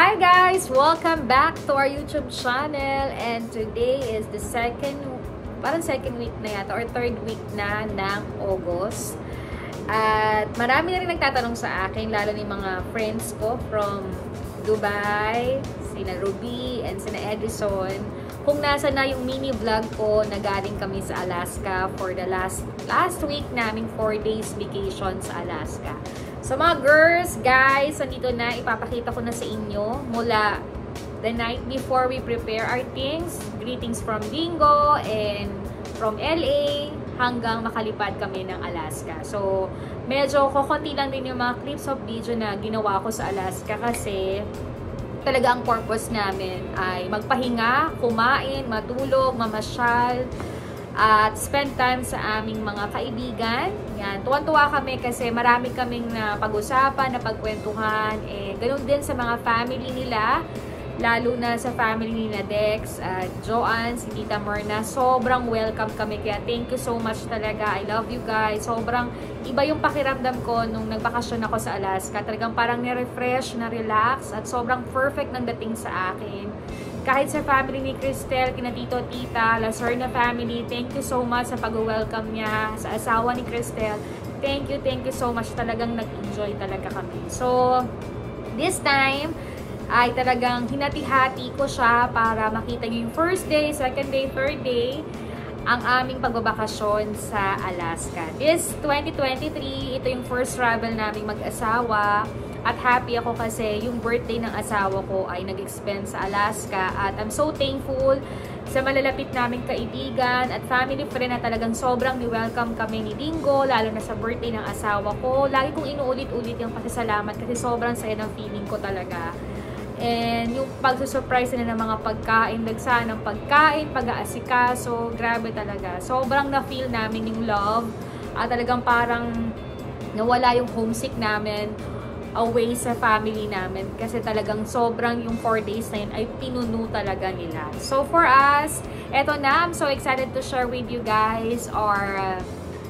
Hi guys! Welcome back to our YouTube channel, and today is the second week na yata or third week na ng August. At marami na rin nagtatanong sa akin, lalo ni mga friends ko from Dubai, sina Ruby and sina Edison, kung nasa na yung mini vlog ko na galing kami sa Alaska for the last week naming 4 days vacation sa Alaska. So mga girls, guys, nandito na, ipapakita ko na sa inyo mula the night before we prepare our things, greetings from Dingo and from LA hanggang makalipad kami ng Alaska. So medyo kukunti lang din yung mga clips of video na ginawa ko sa Alaska kasi talaga ang purpose namin ay magpahinga, kumain, matulog, mamasyal, at spend time sa aming mga kaibigan. Yan, tuwan-tuwa kami kasi marami kaming napag-usapan, napagkwentuhan, ganun din sa mga family nila, lalo na sa family nila Dex, Joanne, si Tita Myrna. Sobrang welcome kami, kaya thank you so much talaga. I love you guys. Sobrang iba yung pakiramdam ko nung nagbakasyon ako sa Alaska. Talagang parang ni-refresh, na-relax, at sobrang perfect ng dating sa akin. Kahit sa family ni Cristel, kina Tito, Tita, Lacerna family, thank you so much sa pag-welcome niya. Sa asawa ni Cristel, thank you so much. Talagang nag-enjoy talaga kami. So, this time, ay talagang hinati-hati ko siya para makita niyo yung first day, second day, third day, ang aming pagbabakasyon sa Alaska. This 2023, ito yung first travel naming mag-asawa. At happy ako kasi yung birthday ng asawa ko ay nag-expend sa Alaska. At I'm so thankful sa malalapit naming kaibigan at family friend na talagang sobrang ni-welcome kami ni Dingo, lalo na sa birthday ng asawa ko. Lagi kong inuulit-ulit yung pasasalamat kasi sobrang saya ng feeling ko talaga. And yung pagsusurprise na ng mga pagkain, dagsa ng pagkain, pag-aasikaso, grabe talaga. Sobrang na-feel namin yung love. At talagang parang nawala yung homesick namin away sa family namin kasi talagang sobrang yung 4 days na yun ay pinuno talaga nila. So for us, eto na, I'm so excited to share with you guys our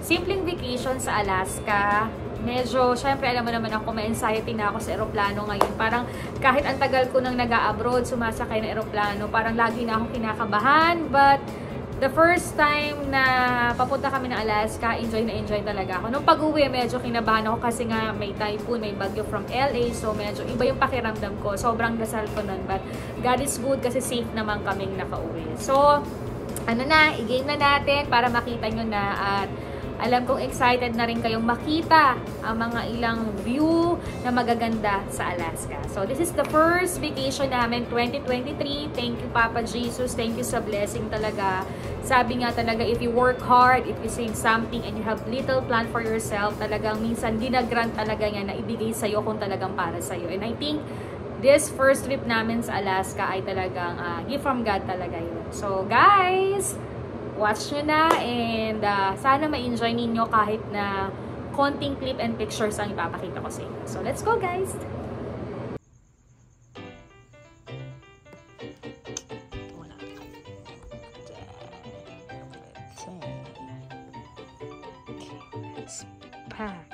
simpleng vacation sa Alaska. Medyo, syempre alam mo naman ako, may anxiety na ako sa eroplano ngayon. Parang kahit ang tagal ko nang nag-a-abroad, sumasakay ng eroplano, parang lagi na akong kinakabahan. But the first time na papunta kami ng Alaska, enjoy na enjoy talaga ako. Nung pag-uwi, medyo kinabahan ako kasi nga may typhoon, may bagyo from LA. So medyo iba yung pakiramdam ko. Sobrang dasal ko nun. But God is good kasi safe naman kaming nakauwi. So, ano na, i-game na natin para makita nyo na. At alam kong excited na rin kayong makita ang mga ilang view na magaganda sa Alaska. So, this is the first vacation namin, 2023. Thank you, Papa Jesus. Thank you sa blessing talaga. Sabi nga talaga, if you work hard, if you save something, and you have little plan for yourself, talagang minsan ginagrant talaga niya na ibigay sa'yo kung talagang para sa'yo. And I think this first trip namin sa Alaska ay talagang gift from God talaga yun. So, guys, watch nyo na and sana ma-enjoy ninyo kahit na konting clip and pictures ang ipapakita ko sa inyo. So, let's go guys! Let's pack.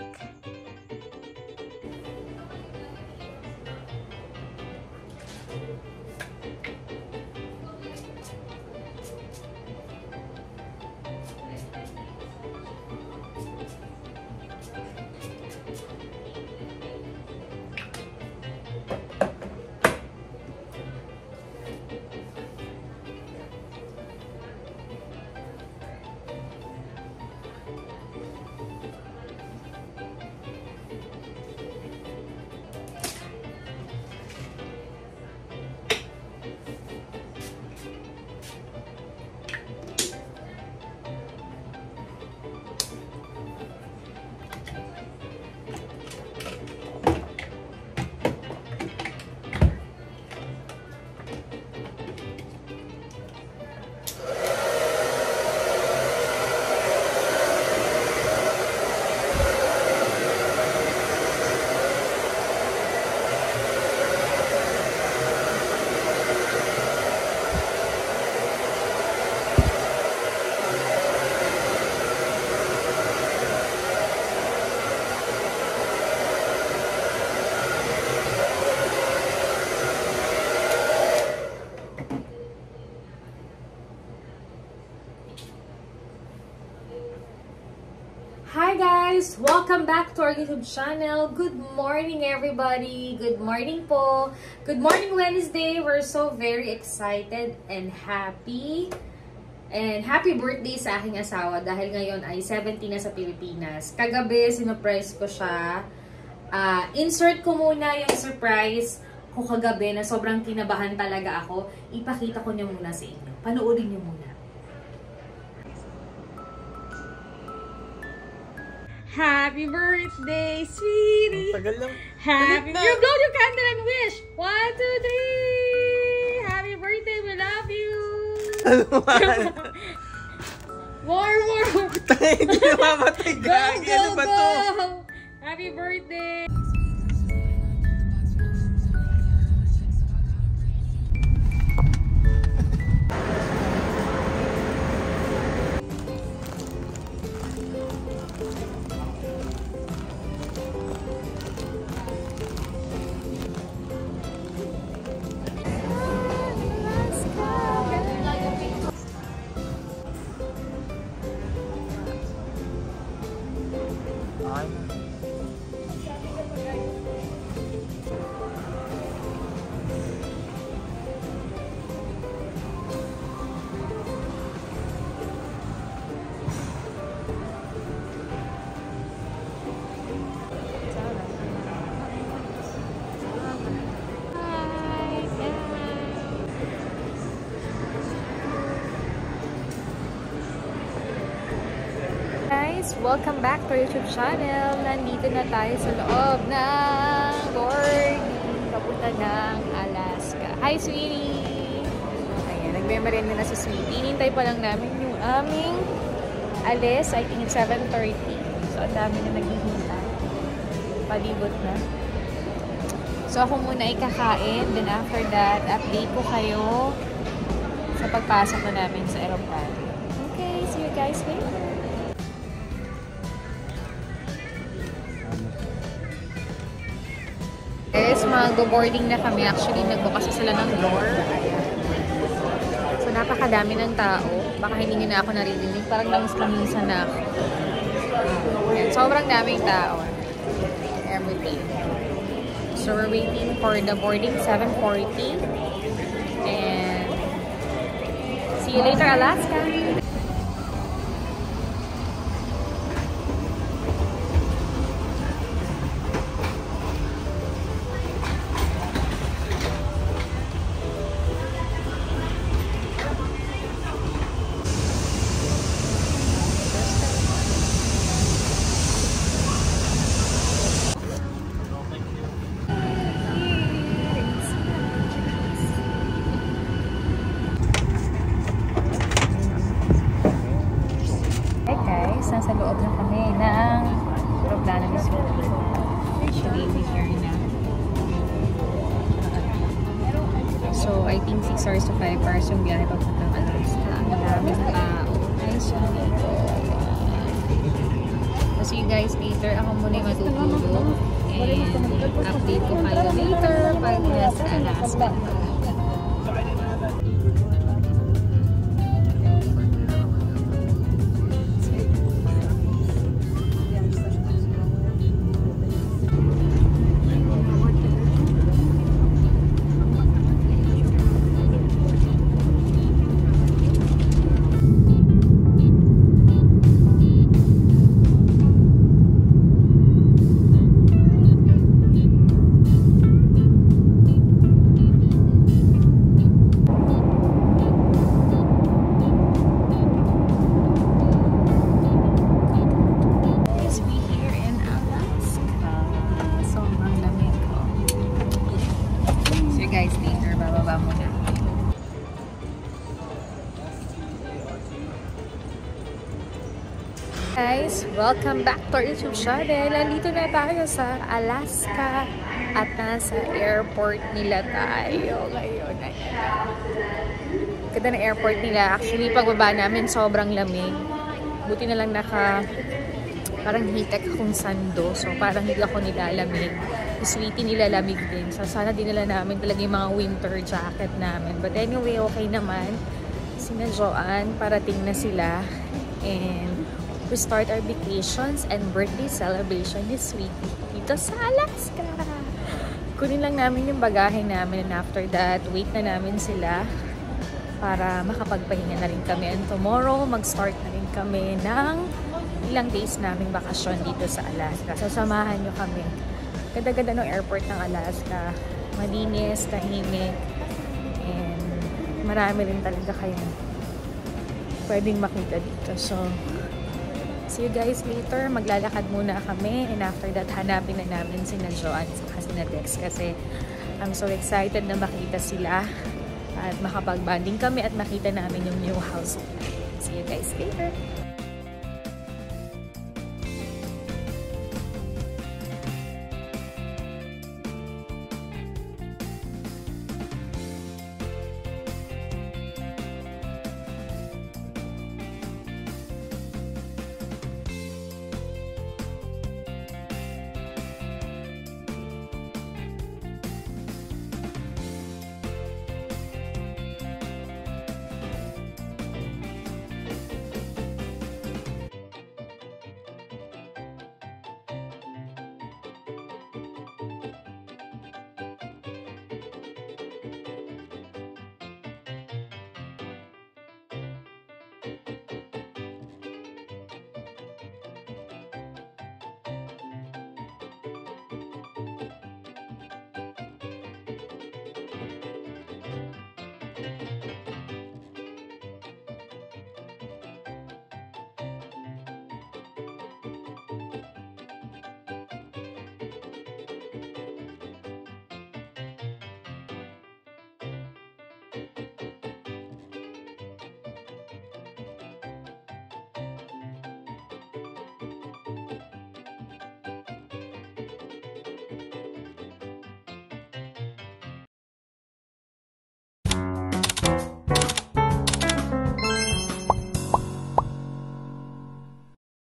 guys! Welcome back to our YouTube channel. Good morning everybody! Good morning po! Good morning Wednesday! We're so very excited and happy. And happy birthday sa aking asawa dahil ngayon ay 70 na sa Pilipinas. Kagabi, sinurprise ko siya. Insert ko muna yung surprise ko kagabi na sobrang kinabahan talaga ako. Ipakita ko niyo muna sa inyo. Panoorin niyo muna. Happy birthday, sweetie! Tagal lang. Happy birthday! You blow your candle and wish! 1, 2, 3! Happy birthday! We love you! More! Hindi namamatay. Go, Gagi, go, ano ba go! to? Happy birthday! Guys, welcome back to our YouTube channel. Nandito na tayo sa loob ng boarding papunta ng Alaska. Hi, sweetie! Ayan, nagme-merenda na si sweetie. Hinintay pa lang namin yung aming alis. I think it's 7:30. So, ang dami na naghihintay. Palibot na. So, ako muna ikakain. Then after that, update ko kayo sa pagpasok na namin sa aeroplano. Okay, see you guys later. Guys, mag-boarding na kami. Actually, nagbukas sila ng door. So, napakadami ng tao. Baka hindi nyo na ako naririnig. Parang langis-langisan na ako. Ayan, sobrang daming tao. Everything. So, we're waiting for the boarding, 7:40. And see you later, Alaska! Nasa loob na kami ng aeroplano ni Sophie. Actually, we're here na. So, I think 6 hours to 5 hours yung biyahe papuntang Alaska. Ang maraming tao. Ay, sorry po. So, see you guys later. Ako muna yung matutulog. And update ko kayo later pag nasa Alaska. Guys, later, bababa muna. Guys, welcome back to our YouTube channel. Nandito na tayo sa Alaska at nasa airport nila tayo ngayon. Ganda na airport nila. Actually, pagbaba namin sobrang lamig. Buti na lang parang hitek akong sando. So, parang hindi ako nilalamig. Sweetie nilalamig din. So, sana dinala namin talaga yung mga winter jacket namin. But anyway, okay naman. Sina Joanne, parating na sila. And we start our vacations and birthday celebration ni Sweetie dito sa Alaska. Kunin lang namin yung bagahe namin, and after that, wait na namin sila para makapagpahinga na rin kami. And tomorrow, mag-start na rin kami ng ilang days naming bakasyon dito sa Alaska. So, samahan nyo kami. Ganda-ganda ng airport ng Alaska. Malinis, tahimik, and marami rin talaga kayong pwedeng makita dito. So, see you guys later. Maglalakad muna kami, and after that, hanapin na namin sina Joanne at sina Dex kasi I'm so excited na makita sila at makapag-bonding kami at makita namin yung new house. See you guys later.